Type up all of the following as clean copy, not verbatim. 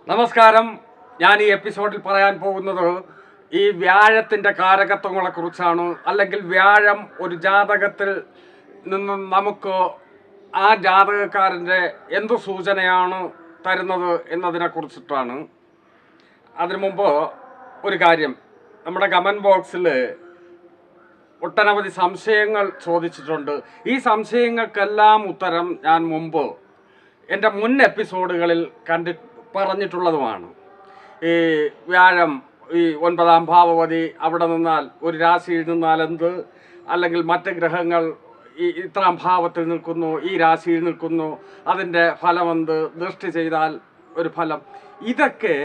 നമസ്കാരം. ഞാൻ ഈ എപ്പിസോഡിൽ പറയാൻ പോകുന്നത് ഈ വ്യാഴത്തിൻ്റെ കാരകത്വങ്ങളെക്കുറിച്ചാണ്. അല്ലെങ്കിൽ വ്യാഴം ഒരു ജാതകത്തിൽ നിന്നും നമുക്ക് ആ ജാതകക്കാരൻ്റെ എന്ത് സൂചനയാണ് തരുന്നത് എന്നതിനെക്കുറിച്ചിട്ടാണ്. അതിനു മുമ്പ് ഒരു കാര്യം, നമ്മുടെ കമൻറ്റ് ബോക്സിൽ ഒട്ടനവധി സംശയങ്ങൾ ചോദിച്ചിട്ടുണ്ട്. ഈ സംശയങ്ങൾക്കെല്ലാം ഉത്തരം ഞാൻ മുമ്പ് എൻ്റെ മുൻ എപ്പിസോഡുകളിൽ പറഞ്ഞിട്ടുള്ളതുമാണ്. ഈ വ്യാഴം ഈ 9-ാം ഭാവപതി അവിടെ നിന്നാൽ ഒരു രാശിയിൽ നിന്നാൽ എന്ത്, അല്ലെങ്കിൽ മറ്റ് ഗ്രഹങ്ങൾ ഇത്രാം ഭാവത്തിൽ നിൽക്കുന്നു, ഈ രാശിയിൽ നിൽക്കുന്നു, അതിൻ്റെ ഫലമെന്ത്, ദൃഷ്ടി ചെയ്താൽ ഒരു ഫലം, ഇതൊക്കെ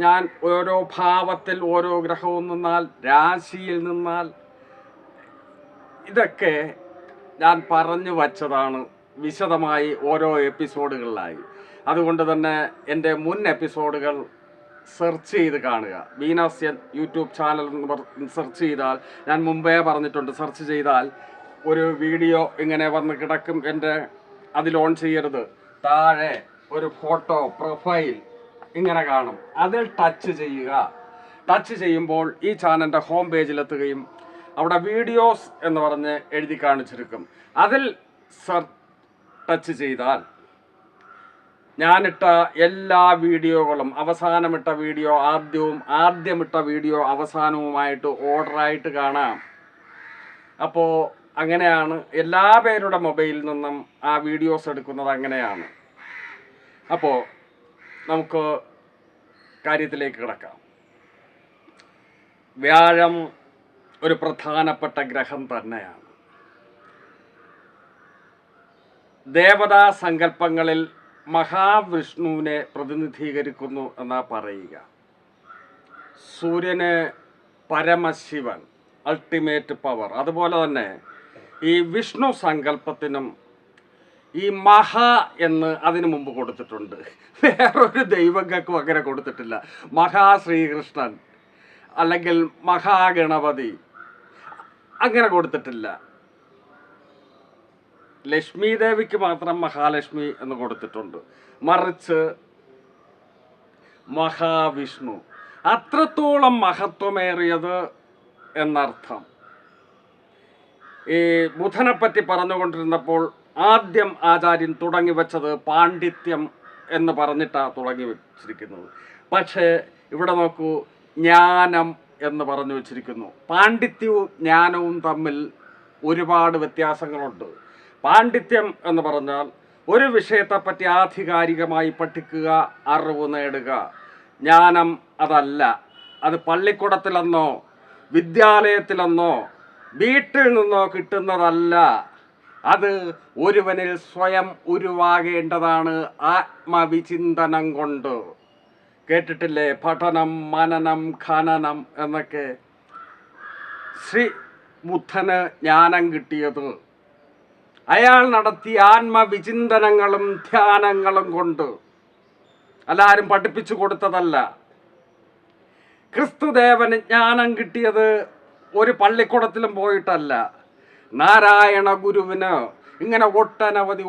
ഞാൻ ഓരോ ഭാവത്തിൽ ഓരോ ഗ്രഹവും നിന്നാൽ, രാശിയിൽ നിന്നാൽ, ഇതൊക്കെ ഞാൻ പറഞ്ഞു വച്ചതാണ് വിശദമായി ഓരോ എപ്പിസോഡുകളിലായി. അതുകൊണ്ട് തന്നെ എൻ്റെ മുൻ എപ്പിസോഡുകൾ സെർച്ച് ചെയ്ത് കാണുക. വീനസ് യൂട്യൂബ് ചാനൽ സെർച്ച് ചെയ്താൽ, ഞാൻ മുമ്പേ പറഞ്ഞിട്ടുണ്ട്, സെർച്ച് ചെയ്താൽ ഒരു വീഡിയോ ഇങ്ങനെ വന്ന് കിടക്കും. എൻ്റെ അതിൽ ഓൺ ചെയ്യരുത്, താഴെ ഒരു ഫോട്ടോ പ്രൊഫൈൽ ഇങ്ങനെ കാണും, അതിൽ ടച്ച് ചെയ്യുക. ടച്ച് ചെയ്യുമ്പോൾ ഈ ചാനലിൻ്റെ ഹോം പേജിലെത്തുകയും അവിടെ വീഡിയോസ് എന്ന് പറഞ്ഞ് എഴുതി കാണിച്ചിരിക്കും. അതിൽ ടച്ച് ചെയ്താൽ ഞാനിട്ട എല്ലാ വീഡിയോകളും, അവസാനമിട്ട വീഡിയോ ആദ്യവും, ആദ്യമിട്ട വീഡിയോ അവസാനവുമായിട്ട് ഓർഡറായിട്ട് കാണാം. അപ്പോൾ അങ്ങനെയാണ് എല്ലാ പേരുടെ മൊബൈലിൽ നിന്നും ആ വീഡിയോസ് എടുക്കുന്നത്, അങ്ങനെയാണ്. അപ്പോൾ നമുക്ക് കാര്യത്തിലേക്ക് കിടക്കാം. വ്യാഴം ഒരു പ്രധാനപ്പെട്ട ഗ്രഹം തന്നെയാണ്. ദേവതാ സങ്കല്പങ്ങളിൽ മഹാവിഷ്ണുവിനെ പ്രതിനിധീകരിക്കുന്നു എന്നാ പറയുക. സൂര്യന് പരമശിവൻ, അൾട്ടിമേറ്റ് പവർ. അതുപോലെ തന്നെ ഈ വിഷ്ണു സങ്കല്പത്തിനും ഈ മഹാ എന്ന് അതിനു മുമ്പ് കൊടുത്തിട്ടുണ്ട്. വേറൊരു ദൈവങ്ങൾക്കും അങ്ങനെ കൊടുത്തിട്ടില്ല. മഹാശ്രീകൃഷ്ണൻ അല്ലെങ്കിൽ മഹാഗണപതി അങ്ങനെ കൊടുത്തിട്ടില്ല. ലക്ഷ്മി ദേവിക്ക് മാത്രം മഹാലക്ഷ്മി എന്ന് കൊടുത്തിട്ടുണ്ട്. മറിച്ച് മഹാവിഷ്ണു അത്രത്തോളം മഹത്വമേറിയത് എന്നർത്ഥം. ഈ ബുധനെപ്പറ്റി പറഞ്ഞുകൊണ്ടിരുന്നപ്പോൾ ആദ്യം ആചാര്യൻ തുടങ്ങി വെച്ചത് പാണ്ഡിത്യം എന്ന് പറഞ്ഞിട്ടാണ് തുടങ്ങി വെച്ചിരിക്കുന്നത്. പക്ഷേ ഇവിടെ നോക്കൂ, ജ്ഞാനം എന്ന് പറഞ്ഞു വെച്ചിരിക്കുന്നു. പാണ്ഡിത്യവും ജ്ഞാനവും തമ്മിൽ ഒരുപാട് വ്യത്യാസങ്ങളുണ്ട്. പാണ്ഡിത്യം എന്ന് പറഞ്ഞാൽ ഒരു വിഷയത്തെപ്പറ്റി ആധികാരികമായി പഠിക്കുക, അറിവ് നേടുക. ജ്ഞാനം അതല്ല. അത് പള്ളിക്കൂടത്തിലെന്നോ വിദ്യാലയത്തിലെന്നോ വീട്ടിൽ നിന്നോ കിട്ടുന്നതല്ല. അത് ഒരുവനിൽ സ്വയം ഉരുവാകേണ്ടതാണ്, ആത്മവിചിന്തനം കൊണ്ട്. കേട്ടിട്ടില്ലേ പഠനം, മനനം, ഖനനം എന്നൊക്കെ? ശ്രീ ബുദ്ധന് ജ്ഞാനം കിട്ടിയത് അയാൾ നടത്തിയ ആത്മവിചിന്തനങ്ങളും ധ്യാനങ്ങളും കൊണ്ട്, എല്ലാവരും പഠിപ്പിച്ചു കൊടുത്തതല്ല. ക്രിസ്തുദേവന് ജ്ഞാനം കിട്ടിയത് ഒരു പള്ളിക്കൂടത്തിലും പോയിട്ടല്ല. നാരായണ ഗുരുവിന് ഇങ്ങനെ ഒട്ടനവധി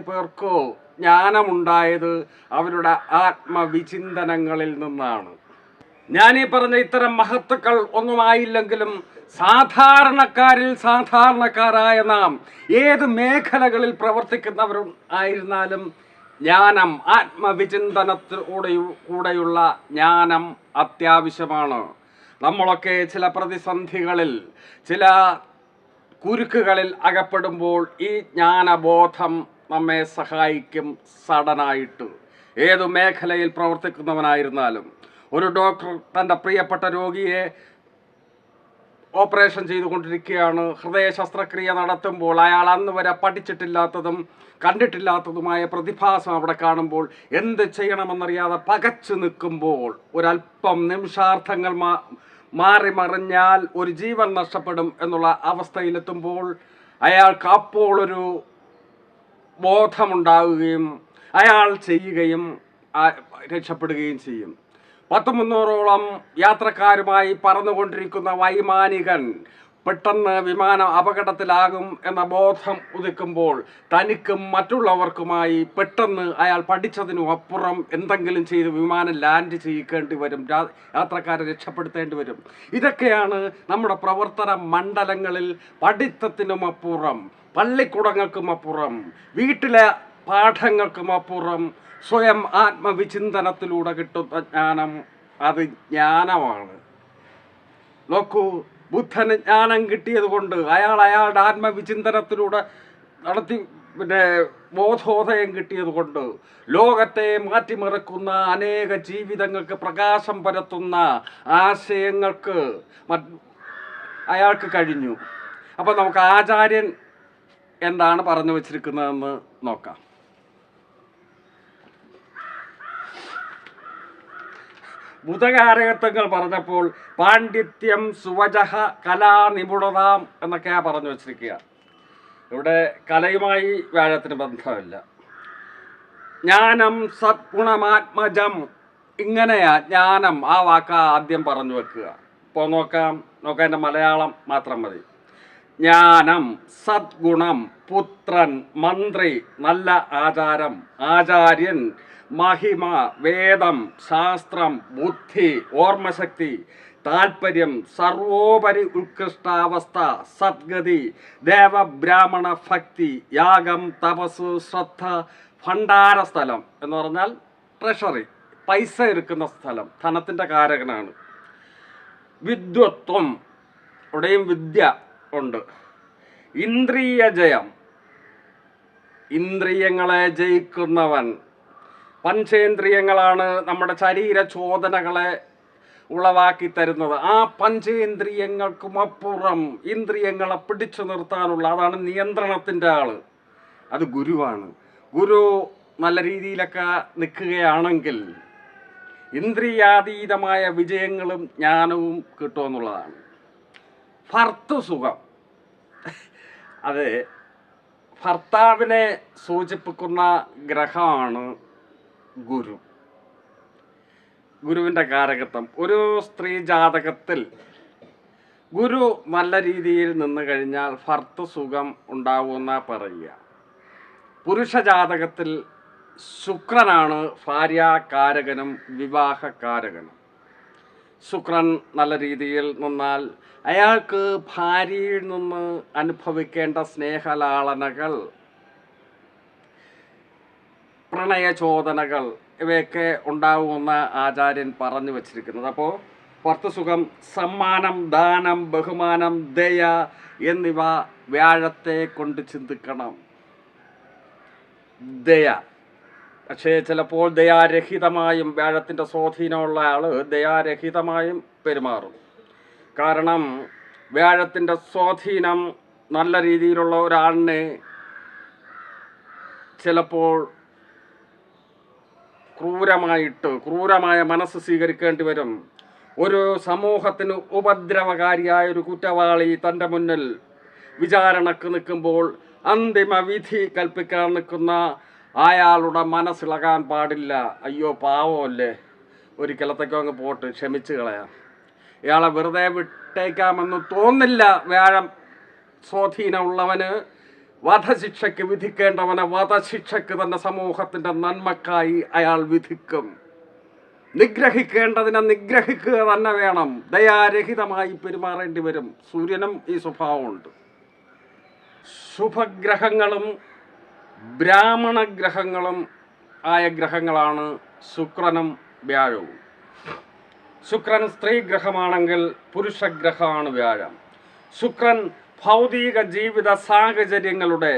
പേർക്ക് ജ്ഞാനമുണ്ടായത് അവരുടെ ആത്മവിചിന്തനങ്ങളിൽ നിന്നാണ്. ഞാനീ പറഞ്ഞ ഇത്തരം മഹത്തുക്കൾ ഒന്നുമായില്ലെങ്കിലും സാധാരണക്കാരിൽ സാധാരണക്കാരായ നാം, ഏത് മേഖലകളിൽ പ്രവർത്തിക്കുന്നവരും ആയിരുന്നാലും, ജ്ഞാനം, ആത്മവിചിന്തനത്തിലൂടെയുള്ള ജ്ഞാനം അത്യാവശ്യമാണ്. നമ്മളൊക്കെ ചില പ്രതിസന്ധികളിൽ, ചില കുരുക്കുകളിൽ അകപ്പെടുമ്പോൾ ഈ ജ്ഞാനബോധം നമ്മെ സഹായിക്കും. സഡനായിട്ട് ഏതു മേഖലയിൽ പ്രവർത്തിക്കുന്നവനായിരുന്നാലും, ഒരു ഡോക്ടർ തൻ്റെ പ്രിയപ്പെട്ട രോഗിയെ ഓപ്പറേഷൻ ചെയ്തുകൊണ്ടിരിക്കുകയാണ്. ഹൃദയ ശസ്ത്രക്രിയ നടത്തുമ്പോൾ അയാൾ അന്ന് വരെ പഠിച്ചിട്ടില്ലാത്തതും കണ്ടിട്ടില്ലാത്തതുമായ പ്രതിഭാസം അവിടെ കാണുമ്പോൾ എന്ത് ചെയ്യണമെന്നറിയാതെ പകച്ചു നിൽക്കുമ്പോൾ, ഒരല്പം നിമിഷാർത്ഥങ്ങൾ മാറി മറിഞ്ഞാൽ ഒരു ജീവൻ നഷ്ടപ്പെടും എന്നുള്ള അവസ്ഥയിലെത്തുമ്പോൾ അയാൾക്ക് അപ്പോൾ ഒരു ബോധമുണ്ടാവുകയും അയാൾ ചെയ്യുകയും രക്ഷപ്പെടുകയും ചെയ്യും. 100-300ഓളം യാത്രക്കാരുമായി പറന്നുകൊണ്ടിരിക്കുന്ന വൈമാനികൻ പെട്ടെന്ന് വിമാനം അപകടത്തിലാകും എന്ന ബോധം ഉദിക്കുമ്പോൾ തനിക്കും മറ്റുള്ളവർക്കുമായി പെട്ടെന്ന് അയാൾ പഠിച്ചതിനും അപ്പുറം എന്തെങ്കിലും ചെയ്ത് വിമാനം ലാൻഡ് ചെയ്യിക്കേണ്ടി വരും, യാത്രക്കാരെ രക്ഷപ്പെടുത്തേണ്ടി വരും. ഇതൊക്കെയാണ് നമ്മുടെ പ്രവർത്തന മണ്ഡലങ്ങളിൽ പഠിത്തത്തിനും അപ്പുറം, പള്ളിക്കുടങ്ങൾക്കും അപ്പുറം, വീട്ടിലെ പാഠങ്ങൾക്കും അപ്പുറം സ്വയം ആത്മവിചിന്തനത്തിലൂടെ കിട്ടുന്ന ജ്ഞാനം. അത് ജ്ഞാനമാണ്. നോക്കൂ, ബുദ്ധന് ജ്ഞാനം കിട്ടിയത് കൊണ്ട് അയാളുടെ ആത്മവിചിന്തനത്തിലൂടെ നടത്തി ബോധോദയം കിട്ടിയത് കൊണ്ട് ലോകത്തെ മാറ്റിമറിക്കുന്ന അനേക ജീവിതങ്ങൾക്ക് പ്രകാശം പരത്തുന്ന ആശയങ്ങൾക്ക് അയാൾക്ക് കഴിഞ്ഞു. അപ്പം നമുക്ക് ആചാര്യൻ എന്താണ് പറഞ്ഞു വച്ചിരിക്കുന്നതെന്ന് നോക്കാം. ബുധകാരകത്വങ്ങൾ പറഞ്ഞപ്പോൾ പാണ്ഡിത്യം, സുവജഹ, കലാനിപുണതാം എന്നൊക്കെയാണ് പറഞ്ഞു വച്ചിരിക്കുക. ഇവിടെ കലയുമായി വ്യാഴത്തിന് ബന്ധമില്ല. ജ്ഞാനം സദ്ഗുണമാത്മജം, ഇങ്ങനെയാ ജ്ഞാനം. ആ വാക്ക ആദ്യം പറഞ്ഞു വെക്കുക. ഇപ്പോൾ നോക്കാം എൻ്റെ മലയാളം മാത്രം മതി. ജ്ഞാനം, സദ്ഗുണം, പുത്രൻ, മന്ത്രി, നല്ല ആചാരം, ആചാര്യൻ, മഹിമ, വേദം, ശാസ്ത്രം, ബുദ്ധി, ഓർമ്മശക്തി, താല്പര്യം, സർവോപരി ഉത്കൃഷ്ടാവസ്ഥ, സദ്ഗതി, ദേവബ്രാഹ്മണ ഭക്തി, യാഗം, തപസ്, ശ്രദ്ധ, ഭണ്ഡാരസ്ഥലം എന്ന് പറഞ്ഞാൽ ട്രഷറി, പൈസ ഇരിക്കുന്ന സ്ഥലം, ധനത്തിൻ്റെ കാരകനാണ്. വിദ്വത്വം, ഇവിടെയും വിദ്യ ഉണ്ട്. ഇന്ദ്രിയ ജയം, ഇന്ദ്രിയങ്ങളെ ജയിക്കുന്നവൻ. പഞ്ചേന്ദ്രിയങ്ങളാണ് നമ്മുടെ ശരീര ചോദനകളെ ഉളവാക്കി തരുന്നത്. ആ പഞ്ചേന്ദ്രിയങ്ങൾക്കും അപ്പുറം ഇന്ദ്രിയങ്ങളെ പിടിച്ചു നിർത്താനുള്ള, അതാണ് നിയന്ത്രണത്തിൻ്റെ ആള്, അത് ഗുരുവാണ്. ഗുരു നല്ല രീതിയിലൊക്കെ നിൽക്കുകയാണെങ്കിൽ ഇന്ദ്രിയാതീതമായ വിജയങ്ങളും ജ്ഞാനവും കിട്ടുമെന്നുള്ളതാണ്. ഭർത്തൃസുഖം, അത് ഭർത്താവിനെ സൂചിപ്പിക്കുന്ന ഗ്രഹമാണ് ഗുരു. ഗുരുവിൻ്റെ കാരകത്വം. ഒരു സ്ത്രീ ജാതകത്തിൽ ഗുരു നല്ല രീതിയിൽ നിന്ന് കഴിഞ്ഞാൽ ഭർത്തൃസുഖം ഉണ്ടാവുമെന്ന പറയുക. പുരുഷ ജാതകത്തിൽ ശുക്രനാണ് ഭാര്യാകാരകനും വിവാഹകാരകനും. ശുക്രൻ നല്ല രീതിയിൽ നിന്നാൽ അയാൾക്ക് ഭാര്യയിൽ നിന്ന് അനുഭവിക്കേണ്ട സ്നേഹലാളനകൾ, പ്രണയചോദനകൾ, ഇവയൊക്കെ ഉണ്ടാവുമെന്ന ആചാര്യൻ പറഞ്ഞു വച്ചിരിക്കുന്നത്. അപ്പോൾ ഭർത്തൃസുഖം, സമ്മാനം, ദാനം, ബഹുമാനം, ദയ എന്നിവ വ്യാഴത്തെ കൊണ്ട് ചിന്തിക്കണം. ദയ, പക്ഷേ ചിലപ്പോൾ ദയാരഹിതമായും, വ്യാഴത്തിൻ്റെ സ്വാധീനമുള്ള ആൾ ദയാരഹിതമായും പെരുമാറും. കാരണം വ്യാഴത്തിൻ്റെ സ്വാധീനം നല്ല രീതിയിലുള്ള ഒരാളിനെ ചിലപ്പോൾ ക്രൂരമായ മനസ്സ് സ്വീകരിക്കേണ്ടി വരും. ഒരു സമൂഹത്തിന് ഉപദ്രവകാരിയായ ഒരു കുറ്റവാളി തൻ്റെ മുന്നിൽ വിചാരണക്ക് നിൽക്കുമ്പോൾ അന്തിമ വിധി കൽപ്പിക്കാൻ നിൽക്കുന്ന അയാളുടെ മനസ്സിളകാൻ പാടില്ല. അയ്യോ പാവമല്ലേ, ഒരിക്കലത്തേക്കോ അങ്ങ് പോട്ട്, ക്ഷമിച്ച് കളയാം, ഇയാളെ വെറുതെ വിട്ടേക്കാമെന്ന് തോന്നില്ല. വ്യാഴം സ്വാധീനമുള്ളവന് വധശിക്ഷയ്ക്ക് വിധിക്കേണ്ടവനെ വധശിക്ഷയ്ക്ക് തന്നെ സമൂഹത്തിൻ്റെ നന്മക്കായി അയാൾ വിധിക്കും. നിഗ്രഹിക്കേണ്ടതിനെ നിഗ്രഹിക്കുക തന്നെ വേണം. ദയാരഹിതമായി പെരുമാറേണ്ടി വരും. സൂര്യനും ഈ സ്വഭാവമുണ്ട്. ശുഭഗ്രഹങ്ങളും ബ്രാഹ്മണ ഗ്രഹങ്ങളും ആയ ഗ്രഹങ്ങളാണ് ശുക്രനും വ്യാഴവും. ശുക്രൻ സ്ത്രീ ഗ്രഹമാണെങ്കിൽ പുരുഷഗ്രഹമാണ് വ്യാഴം. ശുക്രൻ ഭൗതിക ജീവിത സാഹചര്യങ്ങളുടെ,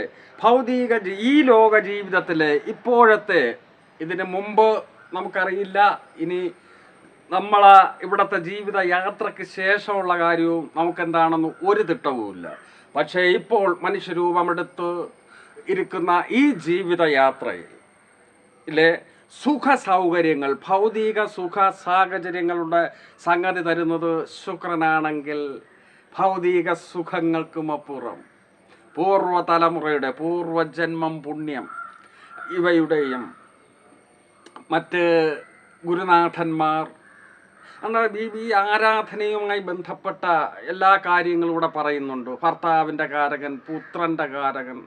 ഈ ലോക ജീവിതത്തിലെ ഇപ്പോഴത്തെ, ഇതിന് മുമ്പ് നമുക്കറിയില്ല, ഇനി ഇവിടുത്തെ ജീവിത യാത്രയ്ക്ക് ശേഷമുള്ള കാര്യവും നമുക്കെന്താണെന്ന് ഒരു തിട്ടവുമില്ല. പക്ഷേ ഇപ്പോൾ മനുഷ്യരൂപമെടുത്ത് ഇരിക്കുന്ന ഈ ജീവിതയാത്രയിലെ സുഖ സൗകര്യങ്ങൾ, ഭൗതിക സുഖ സാഹചര്യങ്ങളുടെ സംഗതി തരുന്നത് ശുക്രനാണെങ്കിൽ ഭൗതിക സുഖങ്ങൾക്കുമപ്പുറം പൂർവ്വതലമുറയുടെ പൂർവ്വജന്മം പുണ്യം ഇവയുടെയും മറ്റ് ഗുരുനാഥന്മാർ എന്നാൽ ഈ ആരാധനയുമായി ബന്ധപ്പെട്ട എല്ലാ കാര്യങ്ങളും ഇവിടെ പറയുന്നുണ്ട്. ഭർത്താവിൻ്റെ കാരകൻ, പുത്രൻ്റെ കാരകൻ,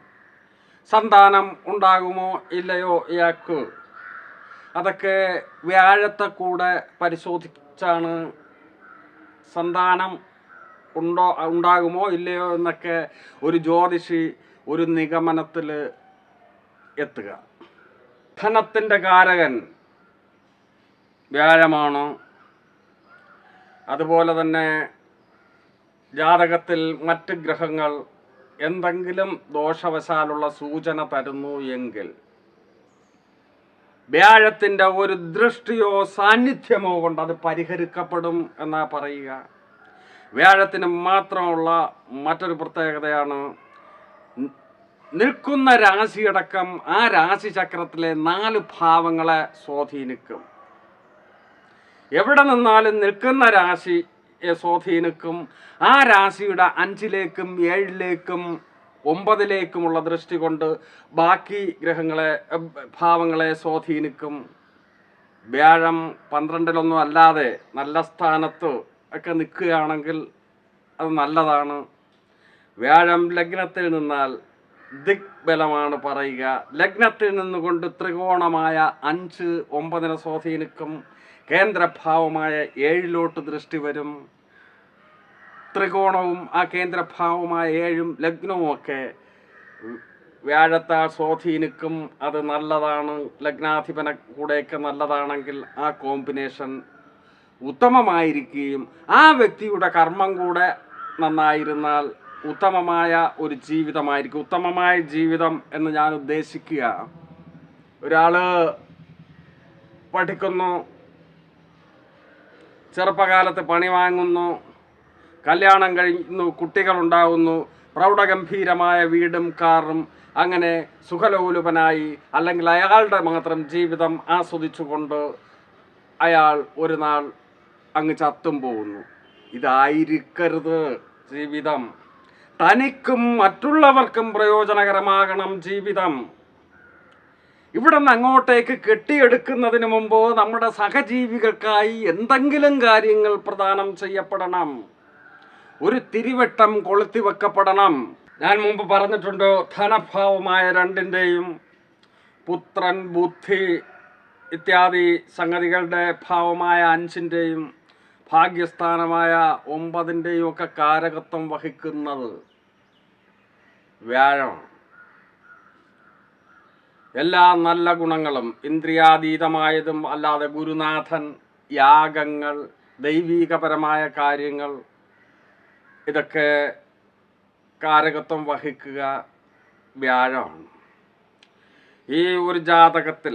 സന്താനം ഉണ്ടാകുമോ ഇല്ലയോ ഇയാൾക്ക്, അതൊക്കെ വ്യാഴത്തെ കൂടെ പരിശോധിച്ചാണ് സന്താനം ഉണ്ടാകുമോ ഇല്ലയോ എന്നൊക്കെ ഒരു ജ്യോതിഷി ഒരു നിഗമനത്തിൽ എത്തുക. ധനത്തിൻ്റെ കാരകൻ വ്യാഴമാണ്. അതുപോലെ തന്നെ ജാതകത്തിൽ മറ്റ് ഗ്രഹങ്ങൾ എന്തെങ്കിലും ദോഷവശാലുള്ള സൂചന തരുന്നു എങ്കിൽ വ്യാഴത്തിൻ്റെ ഒരു ദൃഷ്ടിയോ സാന്നിധ്യമോ കൊണ്ട് അത് പരിഹരിക്കപ്പെടും എന്നാ പറയുക. വ്യാഴത്തിന് മാത്രമുള്ള മറ്റൊരു പ്രത്യേകതയാണ് നിൽക്കുന്ന രാശിയടക്കം ആ രാശിചക്രത്തിലെ 4 ഭാവങ്ങളെ സ്വാധീനിക്കും. എവിടെ നിന്നാലും നിൽക്കുന്ന രാശിയെ സ്വാധീനിക്കും. ആ രാശിയുടെ 5ലേക്കും 7ലേക്കും 9ലേക്കുമുള്ള ദൃഷ്ടി കൊണ്ട് ബാക്കി ഭാവങ്ങളെ സ്വാധീനിക്കും. വ്യാഴം 12ലൊന്നും അല്ലാതെ നല്ല സ്ഥാനത്ത് ഒക്കെ നിൽക്കുകയാണെങ്കിൽ അത് നല്ലതാണ്. വ്യാഴം ലഗ്നത്തിൽ നിന്നാൽ ദിഗ്ബലമാണ് പറയുക. ലഗ്നത്തിൽ നിന്നുകൊണ്ട് ത്രികോണമായ 5, 9നെ സ്വാധീനിക്കും. കേന്ദ്രഭാവമായ 7ലോട്ട് ദൃഷ്ടി വരും. ത്രികോണവും ആ കേന്ദ്രഭാവമായ 7ഉം ലഗ്നവും ഒക്കെ വ്യാഴത്താൽ സ്വാധീനിക്കും. അത് നല്ലതാണ്. ലഗ്നാധിപനെ കൂടെയൊക്കെ നല്ലതാണെങ്കിൽ ആ കോമ്പിനേഷൻ ഉത്തമമായിരിക്കുകയും ആ വ്യക്തിയുടെ കർമ്മം കൂടെ നന്നായിരുന്നാൽ ഉത്തമമായ ഒരു ജീവിതമായിരിക്കും. ഉത്തമമായ ജീവിതം എന്ന് ഞാൻ ഉദ്ദേശിക്കുക, ഒരാൾ പഠിക്കുന്നു, ചെറുപ്പകാലത്ത് പണി വാങ്ങുന്നു, കല്യാണം കഴിയുന്നു, കുട്ടികളുണ്ടാകുന്നു, പ്രൗഢഗംഭീരമായ വീടും കാറും, അങ്ങനെ സുഖലോലുപനായി അല്ലെങ്കിൽ അയാളുടെ മാത്രം ജീവിതം ആസ്വദിച്ചുകൊണ്ട് അയാൾ ഒരു നാൾ അങ്ങ് ചത്തും പോകുന്നു. ഇതായിരിക്കരുത് ജീവിതം. തനിക്കും മറ്റുള്ളവർക്കും പ്രയോജനകരമാകണം ജീവിതം. ഇവിടെ നിന്ന് അങ്ങോട്ടേക്ക് കെട്ടിയെടുക്കുന്നതിന് മുമ്പ് നമ്മുടെ സഹജീവികൾക്കായി എന്തെങ്കിലും കാര്യങ്ങൾ പ്രദാനം ചെയ്യപ്പെടണം. ഒരു തിരിവട്ടം കൊളുത്തി വെക്കപ്പെടണം. ഞാൻ മുമ്പ് പറഞ്ഞിട്ടുണ്ട്, ധനഭാവമായ 2ൻ്റെയും പുത്രൻ, ബുദ്ധി ഇത്യാദി സംഗതികളുടെ ഭാവമായ 5ൻ്റെയും ഭാഗ്യസ്ഥാനമായ 9ൻ്റെയും ഒക്കെ കാരകത്വം വഹിക്കുന്നത് വ്യാഴമാണ്. എല്ലാ നല്ല ഗുണങ്ങളും ഇന്ദ്രിയാതീതമായതും അല്ലാതെ ഗുരുനാഥൻ, യാഗങ്ങൾ, ദൈവീകപരമായ കാര്യങ്ങൾ, ഇതൊക്കെ കാരകത്വം വഹിക്കുക വ്യാഴമാണ്. ഈ ഒരു ജാതകത്തിൽ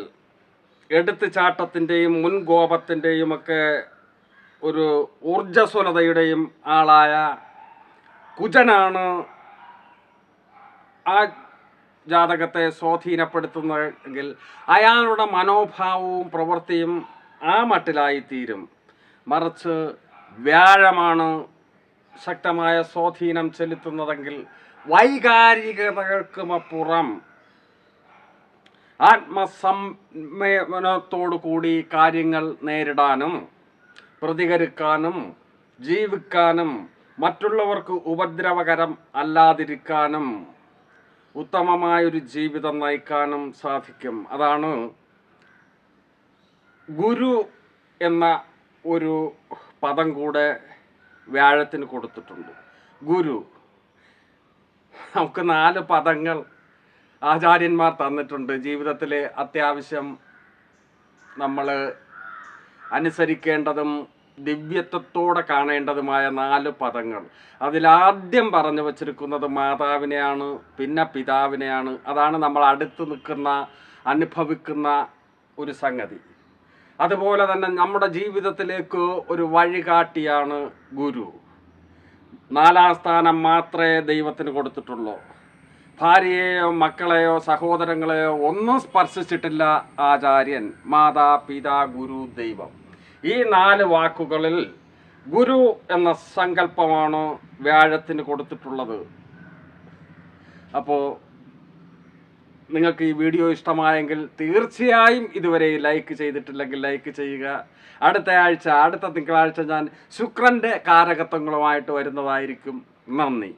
എടുത്തുചാട്ടത്തിൻ്റെയും മുൻകോപത്തിൻ്റെയും ഒക്കെ ഒരു ഊർജ്ജസ്വലതയുടെയും ആളായ കുജനാണ് ആ ജാതകത്തെ സ്വാധീനപ്പെടുത്തുന്നതെങ്കിൽ അയാളുടെ മനോഭാവവും പ്രവൃത്തിയും ആ മട്ടിലായിത്തീരും. മറിച്ച് വ്യാഴമാണ് ശക്തമായ സ്വാധീനം ചെലുത്തുന്നതെങ്കിൽ വൈകാരികതകൾക്കുമപ്പുറം ആത്മസംയമനത്തോടു കൂടി കാര്യങ്ങൾ നേരിടാനും പ്രതികരിക്കാനും ജീവിക്കാനും മറ്റുള്ളവർക്ക് ഉപദ്രവകരം അല്ലാതിരിക്കാനും ഉത്തമമായൊരു ജീവിതം നയിക്കാനും സാധിക്കും. അതാണ് ഗുരു എന്ന ഒരു പദം കൂടെ വ്യാഴത്തിന് കൊടുത്തിട്ടുണ്ട്. ഗുരു, നമുക്ക് 4 പദങ്ങൾ ആചാര്യന്മാർ തന്നിട്ടുണ്ട്. ജീവിതത്തിൽ അത്യാവശ്യം നമ്മൾ അനുസരിക്കേണ്ടതും ദിവ്യത്വത്തോടെ കാണേണ്ടതുമായ 4 പദങ്ങൾ. അതിലാദ്യം പറഞ്ഞു വച്ചിരിക്കുന്നത് മാതാവിനെയാണ്, പിന്നെ പിതാവിനെയാണ്. അതാണ് നമ്മൾ അടുത്ത് നിൽക്കുന്ന, അനുഭവിക്കുന്ന ഒരു സംഗതി. അതുപോലെ തന്നെ നമ്മുടെ ജീവിതത്തിലേക്ക് ഒരു വഴികാട്ടിയാണ് ഗുരു. 4ാം സ്ഥാനം മാത്രമേ ദൈവത്തിന് കൊടുത്തിട്ടുള്ളൂ. ഭാര്യയെയോ മക്കളെയോ സഹോദരങ്ങളെയോ ഒന്നും സ്പർശിച്ചിട്ടില്ല ആചാര്യൻ. മാതാ, പിതാ, ഗുരു, ദൈവം. ഈ 4 വാക്കുകളിൽ ഗുരു എന്ന സങ്കല്പമാണ് വ്യാഴത്തിന് കൊടുത്തിട്ടുള്ളത്. അപ്പോൾ നിങ്ങൾക്ക് ഈ വീഡിയോ ഇഷ്ടമായെങ്കിൽ തീർച്ചയായും ഇതുവരെ ലൈക്ക് ചെയ്തിട്ടില്ലെങ്കിൽ ലൈക്ക് ചെയ്യുക. അടുത്ത തിങ്കളാഴ്ച ഞാൻ ശുക്രൻ്റെ കാരകത്വങ്ങളുമായിട്ട് വരുന്നതായിരിക്കും. നന്ദി.